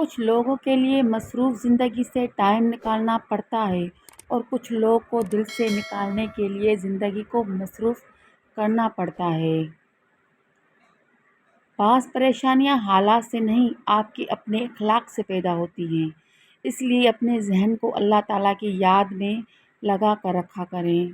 کچھ لوگوں کے لیے مصروف زندگی سے ٹائم نکالنا پڑتا ہے اور کچھ لوگ کو دل سے نکالنے کے لیے زندگی کو مصروف کرنا پڑتا ہے۔ بعض پریشانیاں حالات سے نہیں، آپ کے اپنے اخلاق سے پیدا ہوتی ہیں، اس لیے اپنے ذہن کو اللہ تعالیٰ کی یاد میں لگا کر رکھا کریں۔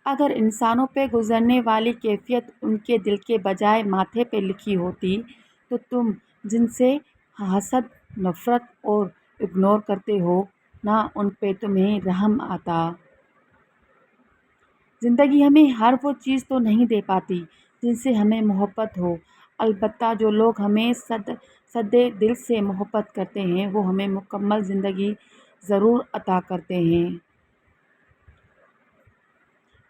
اگر انسانوں پہ گزرنے والی کیفیت ان کے دل کے بجائے ماتھے پہ لکھی ہوتی تو تم جن سے حسد، نفرت اور اگنور کرتے ہو نا، ان پہ تمہیں رحم آتا۔ زندگی ہمیں ہر وہ چیز تو نہیں دے پاتی جن سے ہمیں محبت ہو، البتہ جو لوگ ہمیں صدِ دل سے محبت کرتے ہیں وہ ہمیں مکمل زندگی ضرور عطا کرتے ہیں۔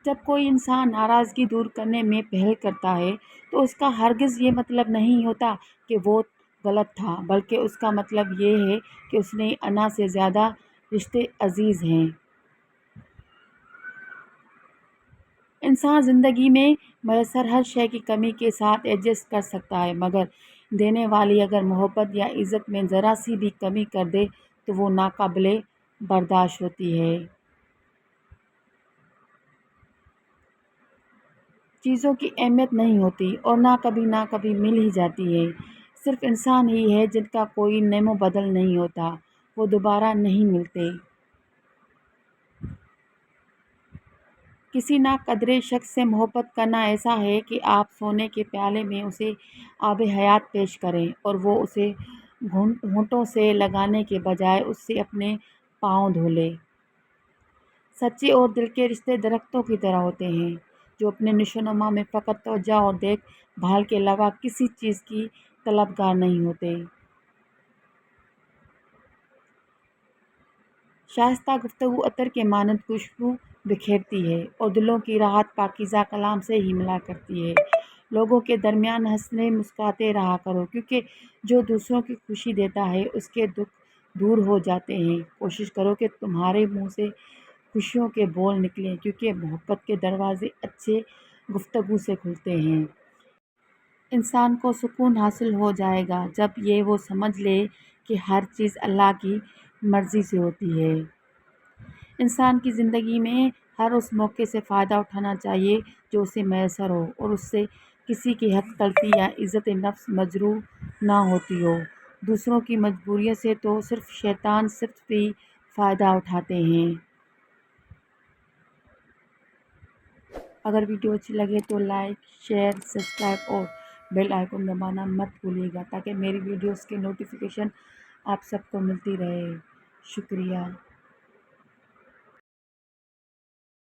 جب کوئی انسان ناراضگی دور کرنے میں پہل کرتا ہے تو اس کا ہرگز یہ مطلب نہیں ہوتا کہ وہ غلط تھا، بلکہ اس کا مطلب یہ ہے کہ اس نے انا سے زیادہ رشتے عزیز ہیں۔ انسان زندگی میں میسر ہر شے کی کمی کے ساتھ ایڈجسٹ کر سکتا ہے، مگر دینے والی اگر محبت یا عزت میں ذرا سی بھی کمی کر دے تو وہ ناقابل برداشت ہوتی ہے۔ چیزوں کی اہمیت نہیں ہوتی اور نہ کبھی مل ہی جاتی ہے۔ صرف انسان ہی ہے جن کا کوئی نعم و بدل نہیں ہوتا، وہ دوبارہ نہیں ملتے۔ کسی ناقدر شخص سے محبت کرنا ایسا ہے کہ آپ سونے کے پیالے میں اسے آب حیات پیش کریں اور وہ اسے ہونٹوں سے لگانے کے بجائے اس سے اپنے پاؤں دھو لے۔ سچے اور دل کے رشتے درختوں کی طرح ہوتے ہیں جو اپنے نشو و نما میں فقط توجہ اور دیکھ بھال کے علاوہ کسی چیز کی طلبگار نہیں ہوتے۔ شائستہ گفتگو عطر کے مانند خوشبو بکھیرتی ہے اور دلوں کی راحت پاکیزہ کلام سے ہی ملا کرتی ہے۔ لوگوں کے درمیان ہنستے مسکراتے رہا کرو، کیونکہ جو دوسروں کی خوشی دیتا ہے اس کے دکھ دور ہو جاتے ہیں۔ کوشش کرو کہ تمہارے منہ سے خوشیوں کے بول نکلیں، کیونکہ محبت کے دروازے اچھے گفتگو سے کھلتے ہیں۔ انسان کو سکون حاصل ہو جائے گا جب وہ سمجھ لے کہ ہر چیز اللہ کی مرضی سے ہوتی ہے۔ انسان کی زندگی میں ہر اس موقع سے فائدہ اٹھانا چاہیے جو اسے میسر ہو اور اس سے کسی کی حق تلفی یا عزت نفس مجروح نہ ہوتی ہو۔ دوسروں کی مجبوریوں سے تو صرف شیطان ہی فائدہ اٹھاتے ہیں۔ اگر ویڈیو اچھی لگے تو لائک، شیئر، سبسکرائب اور بیل آئیکن دبانا مت بھولیے گا تاکہ میری ویڈیوز کے نوٹیفیکیشن آپ سب کو ملتی رہے۔ شکریہ۔